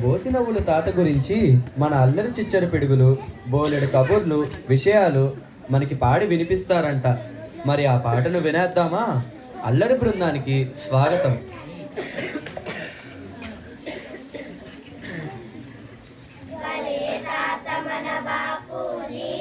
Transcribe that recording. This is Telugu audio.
బోసినవ్వుల తాత గురించి మన అల్లరి చిచ్చర పిడుగులు బోలెడు కబుర్లు విషయాలు మనకి పాడి వినిపిస్తారంట. మరి ఆ పాటను వినేద్దామా? అల్లరి బృందానికి స్వాగతం. భలే తాత మన బాపూజీ